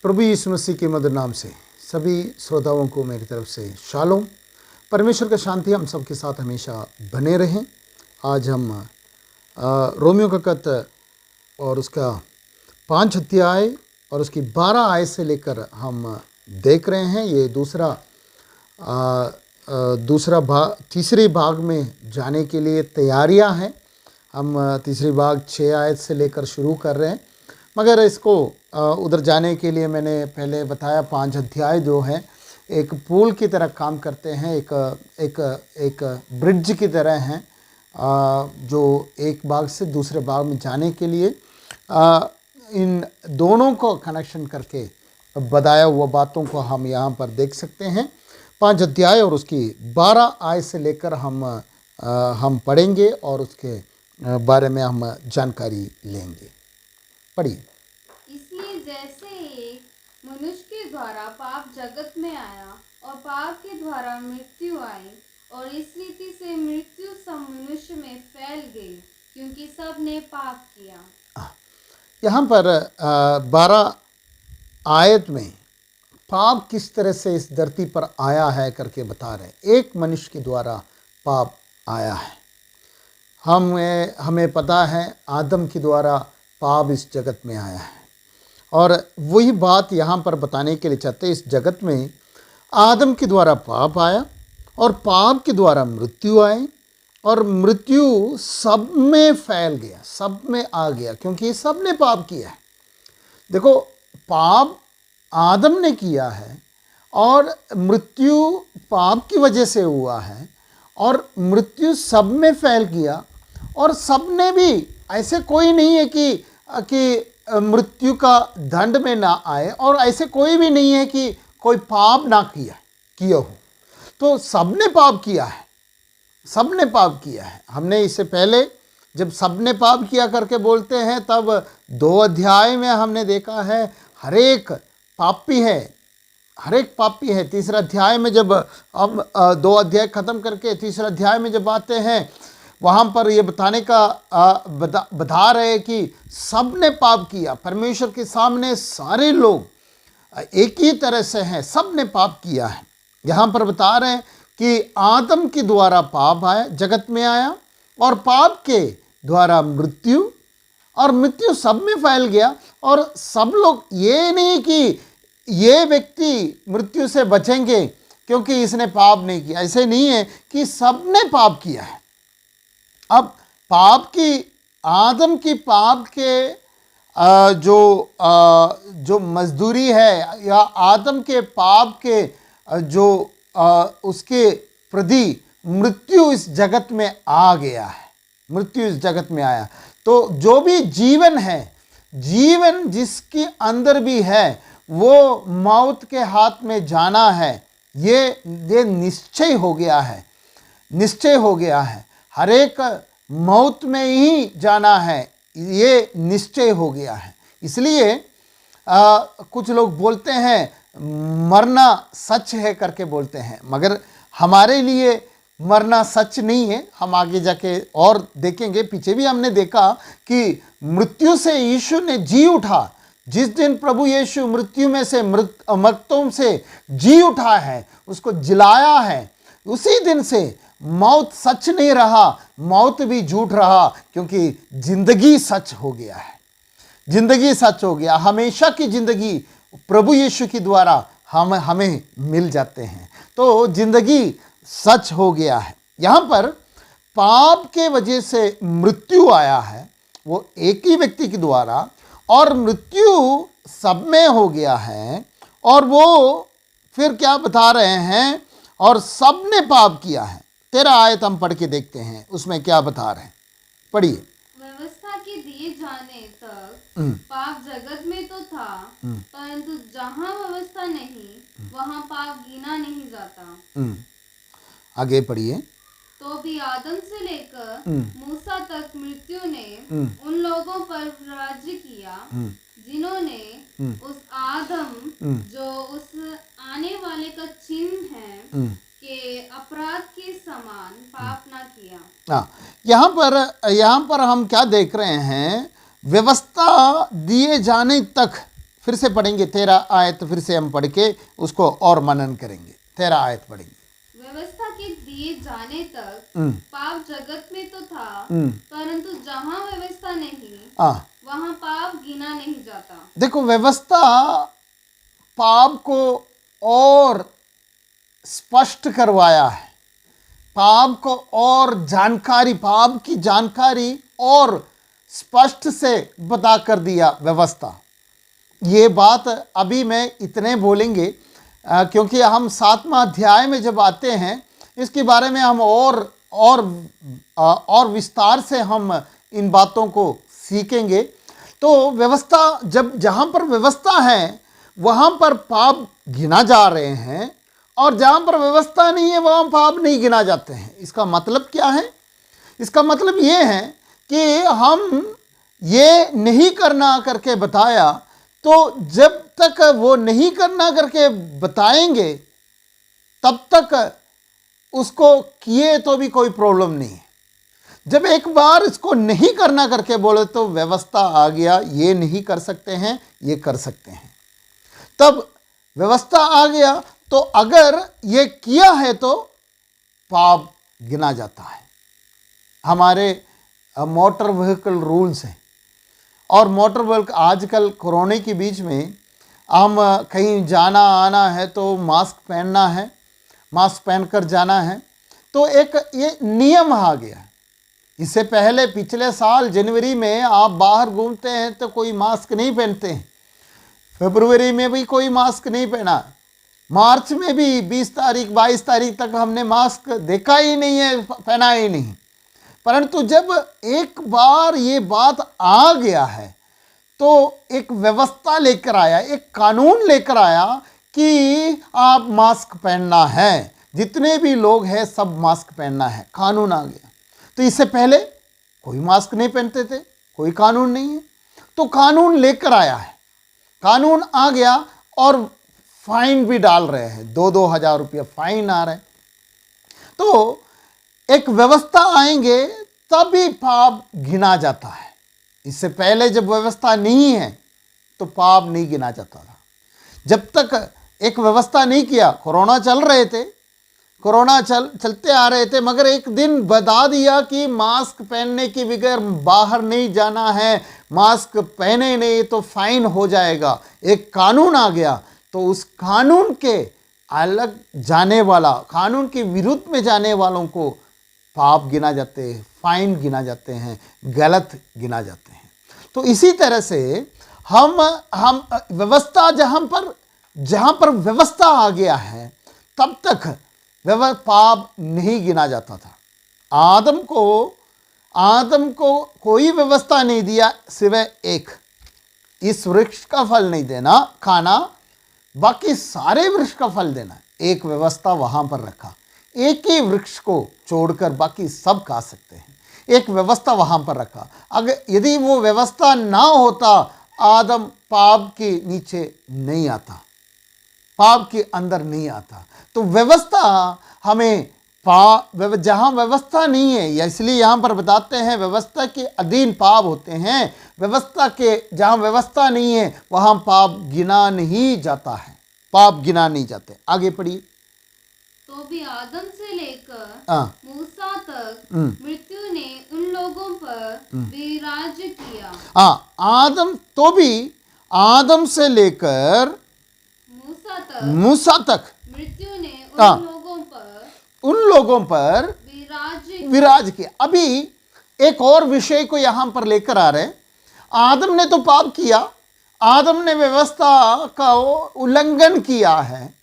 प्रभु यीशु मसीह के मधुर नाम से सभी श्रोताओं को मेरी तरफ से शालोम। परमेश्वर का शांति हम सबके साथ हमेशा बने रहें। आज हम रोमियो का खत और उसका 5 अध्याय और उसकी 12 आयत से लेकर हम देख रहे हैं। ये तीसरे भाग में जाने के लिए तैयारियां हैं। हम तीसरी भाग 6 आयत से लेकर शुरू कर रहे हैं, मगर इसको उधर जाने के लिए मैंने पहले बताया 5 अध्याय जो हैं एक पुल की तरह काम करते हैं, एक ब्रिज की तरह हैं, जो एक भाग से दूसरे भाग में जाने के लिए इन दोनों को कनेक्शन करके बताया हुआ बातों को हम यहाँ पर देख सकते हैं। 5 अध्याय और उसकी 12 आयत से लेकर हम पढ़ेंगे और उसके बारे में हम जानकारी लेंगे। पढ़िए। इसलिए जैसे एक मनुष्य के द्वारा पाप जगत में आया और पाप के द्वारा मृत्यु आई, और इस रीति से मृत्यु सब मनुष्य में फैल गई, क्योंकि सब ने पाप किया। यहाँ पर 12 आयत में पाप किस तरह से इस धरती पर आया है करके बता रहे। एक मनुष्य के द्वारा पाप आया है। हमें पता है आदम के द्वारा पाप इस जगत में आया है, और वही बात यहाँ पर बताने के लिए चाहते हैं। इस जगत में आदम के द्वारा पाप आया और पाप के द्वारा मृत्यु आई, और मृत्यु सब में फैल गया, सब में आ गया, क्योंकि सब ने पाप किया है। देखो, पाप आदम ने किया है और मृत्यु पाप की वजह से हुआ है, और मृत्यु सब में फैल गया, और सब ने भी, ऐसे कोई नहीं है कि मृत्यु का दंड में ना आए, और ऐसे कोई भी नहीं है कि कोई पाप ना किया हो। तो सब ने पाप किया है, सब ने पाप किया है। हमने इससे पहले जब सब ने पाप किया करके बोलते हैं, तब 2 अध्याय में हमने देखा है हर एक पापी है। तीसरा अध्याय में जब हम 2 अध्याय ख़त्म करके तीसरा अध्याय में जब आते हैं, वहाँ पर ये बताने का बता रहे कि सब ने पाप किया। परमेश्वर के सामने सारे लोग एक ही तरह से हैं, सब ने पाप किया है। यहाँ पर बता रहे हैं कि आदम के द्वारा पाप आया, जगत में आया, और पाप के द्वारा मृत्यु, और मृत्यु सब में फैल गया। और सब लोग, ये नहीं कि ये व्यक्ति मृत्यु से बचेंगे क्योंकि इसने पाप नहीं किया, ऐसे नहीं है कि सब ने पाप किया है। अब आदम की पाप के जो मजदूरी है, या आदम के पाप के जो उसके प्रति मृत्यु इस जगत में आ गया है, मृत्यु इस जगत में आया। तो जो भी जीवन है, जीवन जिसके अंदर भी है, वो मौत के हाथ में जाना है, ये निश्चय हो गया है, निश्चय हो गया है। हर एक मौत में ही जाना है, ये निश्चय हो गया है। इसलिए कुछ लोग बोलते हैं मरना सच है करके बोलते हैं, मगर हमारे लिए मरना सच नहीं है। हम आगे जाके और देखेंगे। पीछे भी हमने देखा कि मृत्यु से यीशु ने जी उठा। जिस दिन प्रभु यीशु मृत्यु में से मृतों से जी उठा है, उसको जिलाया है, उसी दिन से मौत सच नहीं रहा, मौत भी झूठ रहा, क्योंकि जिंदगी सच हो गया है। जिंदगी सच हो गया। हमेशा की जिंदगी प्रभु यीशु के द्वारा हमें मिल जाते हैं। तो जिंदगी सच हो गया है। यहाँ पर पाप के वजह से मृत्यु आया है, वो एक ही व्यक्ति के द्वारा, और मृत्यु सब में हो गया है। और वो फिर क्या बता रहे हैं, और सब ने पाप किया है। 13 आयत हम पढ़ के देखते हैं, उसमें क्या बता रहे हैं, पढ़िए। व्यवस्था के दिए जाने तक पाप जगत में तो था, परंतु जहाँ व्यवस्था नहीं, वहाँ पाप गिना नहीं जाता। आगे पढ़िए। तो भी आदम से लेकर मूसा तक मृत्यु ने उन लोगों पर राज्य किया जिन्होंने उस आदम जो उस आने वाले का चिन्ह है के अपराध के समान पाप ना किया। हाँ, यहाँ पर हम क्या देख रहे हैं, व्यवस्था दिए जाने तक। फिर से पढ़ेंगे 13 आयत, फिर से हम पढ़ के उसको और मनन करेंगे। 13 आयत पढ़ेंगे। व्यवस्था के दिए जाने तक पाप जगत में तो था, परंतु जहाँ व्यवस्था नहीं वहाँ पाप गिना नहीं जाता। देखो, व्यवस्था पाप को और स्पष्ट करवाया है, पाप को और जानकारी, पाप की जानकारी और स्पष्ट से बता कर दिया व्यवस्था। ये बात अभी मैं इतने बोलेंगे क्योंकि हम 7वां अध्याय में जब आते हैं इसके बारे में हम और विस्तार से हम इन बातों को सीखेंगे। तो व्यवस्था, जब जहाँ पर व्यवस्था है वहाँ पर पाप गिना जा रहे हैं, और जहाँ पर व्यवस्था नहीं है वहाँ पाप नहीं गिना जाते हैं। इसका मतलब क्या है? इसका मतलब ये है कि हम ये नहीं करना करके बताया, तो जब तक वो नहीं करना करके बताएंगे तब तक उसको किए तो भी कोई प्रॉब्लम नहीं है। जब एक बार इसको नहीं करना करके बोले तो व्यवस्था आ गया, ये नहीं कर सकते हैं, ये कर सकते हैं, तब व्यवस्था आ गया, तो अगर ये किया है तो पाप गिना जाता है। हमारे मोटर व्हीकल रूल्स हैं, और मोटर व्हीकल आजकल कोरोना के बीच में हम कहीं जाना आना है तो मास्क पहनना है, मास्क पहनकर जाना है, तो एक ये नियम आ गया। इससे पहले पिछले साल जनवरी में आप बाहर घूमते हैं तो कोई मास्क नहीं पहनते हैं, फरवरी में भी कोई मास्क नहीं पहना, मार्च में भी 20 तारीख 22 तारीख तक हमने मास्क देखा ही नहीं है, पहना ही नहीं। परंतु जब एक बार ये बात आ गया है तो एक व्यवस्था लेकर आया, एक कानून लेकर आया कि आप मास्क पहनना है, जितने भी लोग हैं सब मास्क पहनना है, कानून आ गया। तो इससे पहले कोई मास्क नहीं पहनते थे, कोई कानून नहीं है, तो कानून लेकर आया है, कानून आ गया और फाइन भी डाल रहे हैं, 2-2 हज़ार रुपया फाइन आ रहे हैं। तो एक व्यवस्था आएंगे तभी पाप गिना जाता है। इससे पहले जब व्यवस्था नहीं है तो पाप नहीं गिना जाता था। जब तक एक व्यवस्था नहीं किया, कोरोना चल रहे थे, कोरोना चलते आ रहे थे, मगर एक दिन बता दिया कि मास्क पहनने के बगैर बाहर नहीं जाना है, मास्क पहने नहीं तो फाइन हो जाएगा, एक कानून आ गया। तो उस कानून के अलग जाने वाला, कानून के विरुद्ध में जाने वालों को पाप गिना जाते हैं, फाइन गिना जाते हैं, गलत गिना जाते हैं। तो इसी तरह से हम व्यवस्था, जहाँ पर व्यवस्था आ गया है तब तक पाप नहीं गिना जाता था। आदम को कोई व्यवस्था नहीं दिया सिवाय एक, इस वृक्ष का फल नहीं देना खाना, बाकी सारे वृक्ष का फल देना। एक व्यवस्था वहां पर रखा, एक ही वृक्ष को छोड़कर बाकी सब खा सकते हैं, एक व्यवस्था वहां पर रखा। अगर यदि वो व्यवस्था ना होता, आदम पाप के नीचे नहीं आता, पाप के अंदर नहीं आता। तो व्यवस्था हमें जहाँ व्यवस्था नहीं है, या इसलिए यहाँ पर बताते हैं व्यवस्था के अधीन पाप होते हैं, व्यवस्था के जहाँ व्यवस्था नहीं है वहाँ पाप गिना नहीं जाता है, पाप गिना नहीं जाते। आगे पढ़िए। तो भी आदम से लेकर मूसा तक मृत्यु ने उन लोगों पर विराज किया। आदम से लेकर मूसा तक मृत्यु ने उन लोगों पर विराज किया। अभी एक और विषय को यहां पर लेकर आ रहे हैं। आदम ने तो पाप किया, आदम ने व्यवस्था का उल्लंघन किया है।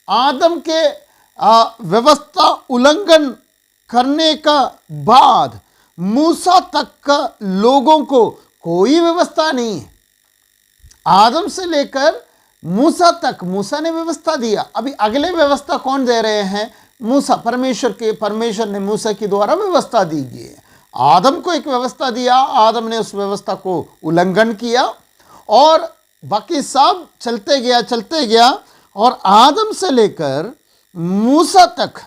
आदम के व्यवस्था उल्लंघन करने का बाद मूसा तक का लोगों को कोई व्यवस्था नहीं है। आदम से लेकर मूसा तक मूसा ने व्यवस्था दिया। अभी अगले व्यवस्था कौन दे रहे हैं? मूसा, परमेश्वर ने मूसा के द्वारा व्यवस्था दी गई है। आदम को एक व्यवस्था दिया, आदम ने उस व्यवस्था को उल्लंघन किया और बाकी सब चलते गया और आदम से लेकर मूसा तक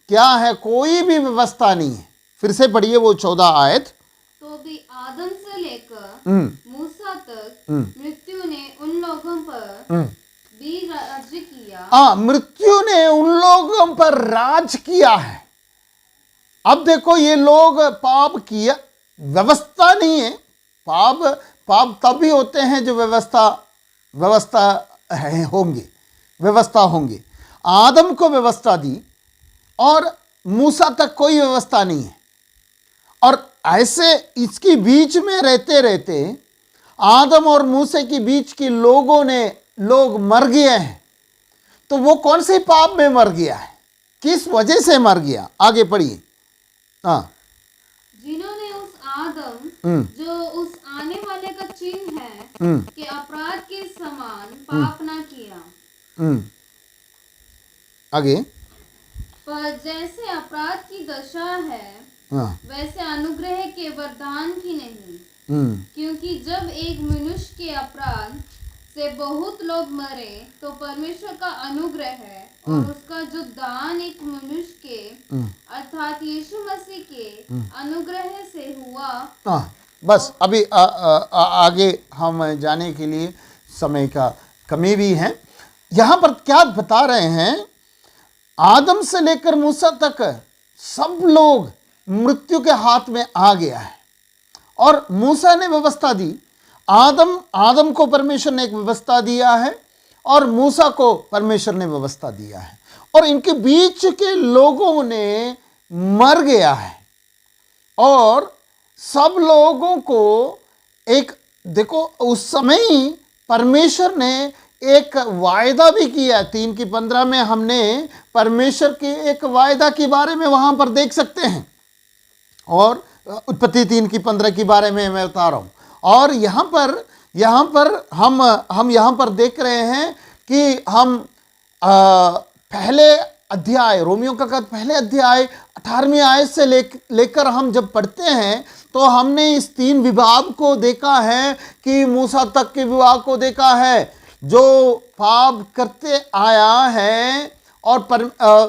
क्या है? कोई भी व्यवस्था नहीं है। फिर से पढ़िए वो 14 आयत। तो भी आदम से लेकर हम्म मूसा तक हम्म मृत्यु ने उन लोगों पर हम्म भी राज्य किया। हाँ, मृत्यु ने उन लोगों पर राज किया है। अब देखो, ये लोग पाप किया, व्यवस्था नहीं है। पाप पाप तभी होते हैं जो व्यवस्था है होंगे, व्यवस्था होंगे। आदम को व्यवस्था दी और मूसा तक कोई व्यवस्था नहीं है। और ऐसे इसके बीच में रहते रहते आदम और मूसे के बीच के लोग मर गए हैं। तो वो कौन से पाप में मर गया है, किस वजह से मर गया? आगे पढ़िए। हाँ, जिन्होंने उस आदम जो उस आने वाले का चिन्ह है के अपराध के समान पाप न किया। आगे। पर जैसे अपराध की दशा है हाँ, वैसे अनुग्रह के वरदान की नहीं। क्योंकि जब एक मनुष्य के अपराध से बहुत लोग मरे तो परमेश्वर का अनुग्रह है और उसका जो दान एक मनुष्य के अर्थात यीशु मसीह के अनुग्रह से हुआ। हाँ, बस अभी आगे हम जाने के लिए समय का कमी भी है। यहाँ पर क्या बता रहे हैं, आदम से लेकर मूसा तक सब लोग मृत्यु के हाथ में आ गया है। और मूसा ने व्यवस्था दी, आदम को परमेश्वर ने एक व्यवस्था दिया है और मूसा को परमेश्वर ने व्यवस्था दिया है, और इनके बीच के लोगों ने मर गया है। और सब लोगों को एक, देखो उस समय ही परमेश्वर ने एक वायदा भी किया। 3:15 में हमने परमेश्वर के एक वायदा के बारे में वहां पर देख सकते हैं, और उत्पत्ति 3:15 के बारे में मैं बता रहा हूं। और यहाँ पर हम यहाँ पर देख रहे हैं कि हम पहले अध्याय, रोमियो का पहले अध्याय 18वीं आयत से लेकर हम जब पढ़ते हैं तो हमने इस 3 विभाग को देखा है कि मूसा तक के विभाग को देखा है जो पाप करते आया है। और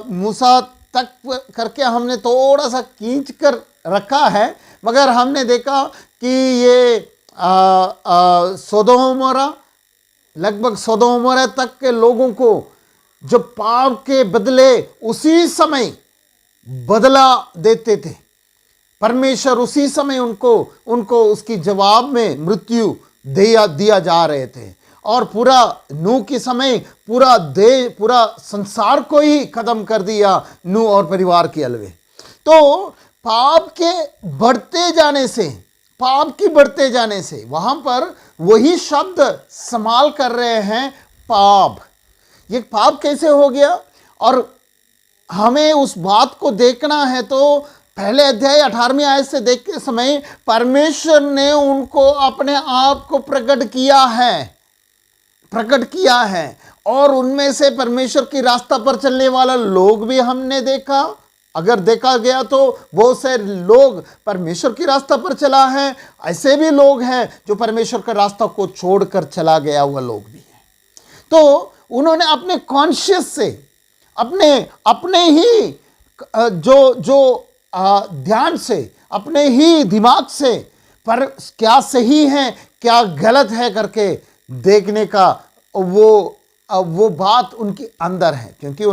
मूसा तक करके हमने थोड़ा सा खींच कर रखा है, मगर हमने देखा कि ये सोदोम गोमोरा, लगभग सोदोम गोमोरा तक के लोगों को जो पाप के बदले उसी समय बदला देते थे, परमेश्वर उसी समय उनको उसकी जवाब में मृत्यु दिया जा रहे थे। और पूरा नूह के समय पूरा संसार को ही खत्म कर दिया नूह और परिवार के अलवे। तो पाप के बढ़ते जाने से वहां पर वही शब्द इस्तेमाल कर रहे हैं, पाप। ये पाप कैसे हो गया, और हमें उस बात को देखना है तो पहले अध्याय 18वीं आयत से देखते समय परमेश्वर ने उनको अपने आप को प्रकट किया है। और उनमें से परमेश्वर की रास्ता पर चलने वाला लोग भी हमने देखा। अगर देखा गया तो बहुत से लोग परमेश्वर की रास्ता पर चला है, ऐसे भी लोग हैं जो परमेश्वर का रास्ता को छोड़कर चला गया हुआ लोग भी हैं। तो उन्होंने अपने कॉन्शियस से, अपने ही जो ध्यान से, अपने ही दिमाग से पर क्या सही है क्या गलत है करके देखने का वो बात उनके अंदर है। क्योंकि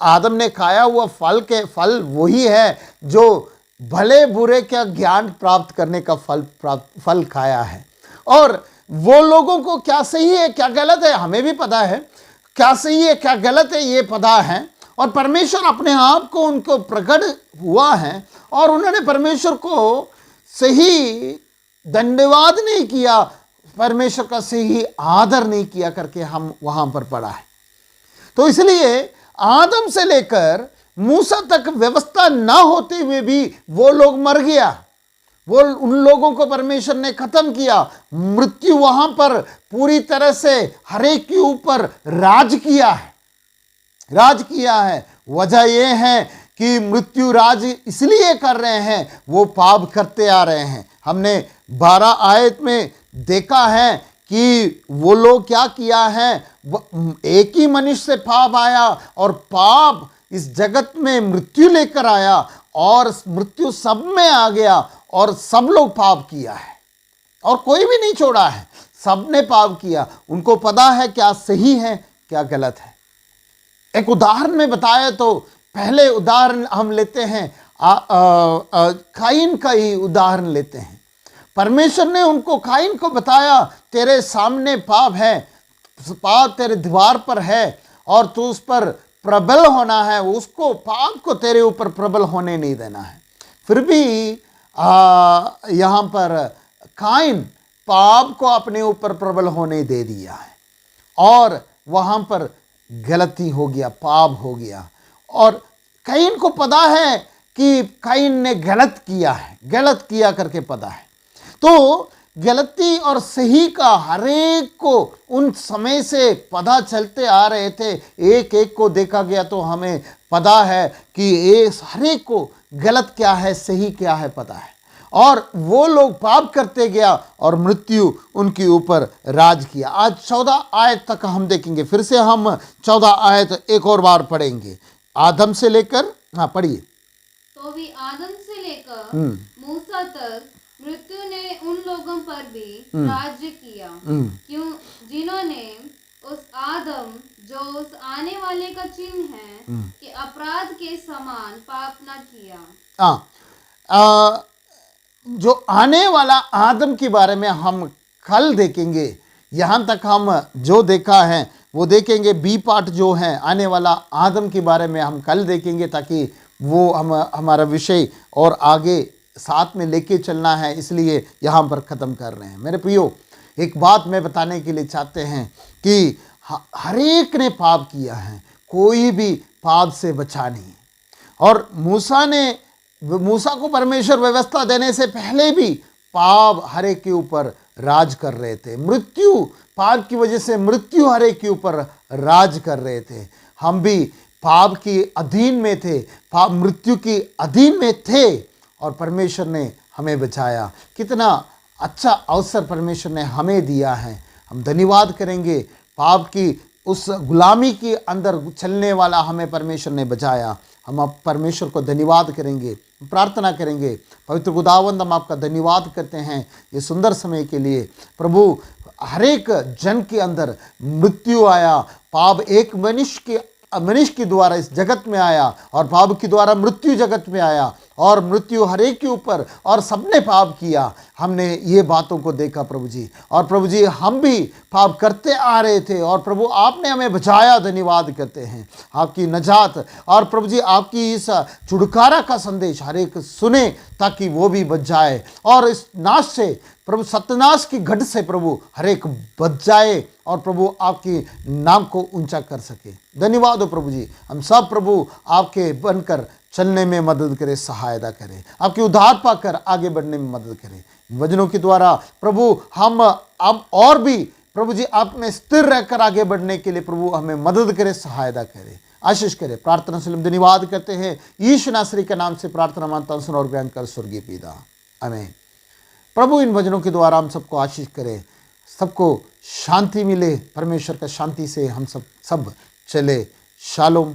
आदम ने खाया हुआ फल वही है जो भले बुरे का ज्ञान प्राप्त करने का फल खाया है। और वो लोगों को क्या सही है क्या गलत है हमें भी पता है, क्या सही है क्या गलत है ये पता है। और परमेश्वर अपने आप को उनको प्रकट हुआ है, और उन्होंने परमेश्वर को सही धन्यवाद नहीं किया, परमेश्वर का सही आदर नहीं किया करके हम वहां पर पढ़ा है। तो इसलिए आदम से लेकर मूसा तक व्यवस्था ना होते हुए भी वो लोग मर गया, उन लोगों को परमेश्वर ने खत्म किया। मृत्यु वहां पर पूरी तरह से हर एक के ऊपर राज किया है। वजह यह है कि मृत्यु राज इसलिए कर रहे हैं, वो पाप करते आ रहे हैं। हमने 12 आयत में देखा है कि वो लोग क्या किया है, एक ही मनुष्य से पाप आया और पाप इस जगत में मृत्यु लेकर आया और मृत्यु सब में आ गया और सब लोग पाप किया है और कोई भी नहीं छोड़ा है, सबने पाप किया। उनको पता है क्या सही है क्या गलत है। एक उदाहरण में बताया तो पहले उदाहरण हम लेते हैं काइन का ही उदाहरण लेते हैं। परमेश्वर ने उनको काइन को बताया तेरे सामने पाप है, पाप तेरे दीवार पर है और तू उस पर प्रबल होना है, उसको पाप को तेरे ऊपर प्रबल होने नहीं देना है। फिर भी यहाँ पर काइन पाप को अपने ऊपर प्रबल होने दे दिया है और वहाँ पर गलती हो गया, पाप हो गया। और काइन को पता है कि काइन ने गलत किया है, गलत किया करके पता है। तो गलती और सही का हरेक को उन समय से पता चलते आ रहे थे, एक एक को देखा गया तो हमें पता है कि ये हरेक को गलत क्या है सही क्या है पता है। और वो लोग पाप करते गया और मृत्यु उनके ऊपर राज किया। आज 14 आयत तक हम देखेंगे, फिर से हम 14 आयत एक और बार पढ़ेंगे, आदम से लेकर, हाँ पढ़िए। तो भी आदम से लेकर मूसा तक मृत्यु ने उन लोगों पर भी राज्य किया, क्यों जिन्होंने उस आदम जो उस आने वाले का चिन्ह है कि अपराध के समान पाप न किया। जो आने वाला आदम के बारे में हम कल देखेंगे। यहाँ तक हम जो देखा है वो देखेंगे, बी पार्ट जो है आने वाला आदम के बारे में हम कल देखेंगे, ताकि वो हमारा विषय और आगे साथ में लेके चलना है, इसलिए यहाँ पर ख़त्म कर रहे हैं। मेरे प्रियो, एक बात मैं बताने के लिए चाहते हैं कि हर एक ने पाप किया है, कोई भी पाप से बचा नहीं। और मूसा को परमेश्वर व्यवस्था देने से पहले भी पाप हर एक के ऊपर राज कर रहे थे। मृत्यु, पाप की वजह से मृत्यु हर एक के ऊपर राज कर रहे थे। हम भी पाप की अधीन में थे, पाप मृत्यु की अधीन में थे और परमेश्वर ने हमें बचाया। कितना अच्छा अवसर परमेश्वर ने हमें दिया है। हम धन्यवाद करेंगे, पाप की उस गुलामी के अंदर चलने वाला हमें परमेश्वर ने बचाया। हम अब परमेश्वर को धन्यवाद करेंगे, प्रार्थना करेंगे। पवित्र खुदावंद, हम आपका धन्यवाद करते हैं ये सुंदर समय के लिए। प्रभु, हर एक जन के अंदर मृत्यु आया, पाप एक मनुष्य के द्वारा इस जगत में आया और पाप के द्वारा मृत्यु जगत में आया और मृत्यु हर एक के ऊपर और सबने पाप किया। हमने ये बातों को देखा प्रभु जी, और प्रभु जी हम भी पाप करते आ रहे थे और प्रभु आपने हमें बचाया। धन्यवाद करते हैं आपकी नजात और प्रभु जी आपकी इस छुटकारा का संदेश हर एक सुने ताकि वो भी बच जाए और इस नाश से प्रभु, सत्यनाश की घट से प्रभु हर एक बच जाए और प्रभु आपके नाम को ऊंचा कर सके। धन्यवाद हो प्रभु जी। हम सब प्रभु आपके बनकर चलने में मदद करे, सहायता करे, आपके उद्धार पाकर आगे बढ़ने में मदद करे। वचनों के द्वारा प्रभु हम अब और भी प्रभु जी आप में स्थिर रहकर आगे बढ़ने के लिए प्रभु हमें मदद करे, सहायता करे, आशीष करे। प्रार्थना से धन्यवाद करते हैं यीशु नासरी के नाम से प्रार्थना मांगता हूं, सुन और ग्रहण कर स्वर्गीय पिता, आमीन। प्रभु इन वचनों के द्वारा हम सबको आशीष करे, सबको शांति मिले, परमेश्वर का शांति से हम सब चले। शालोम।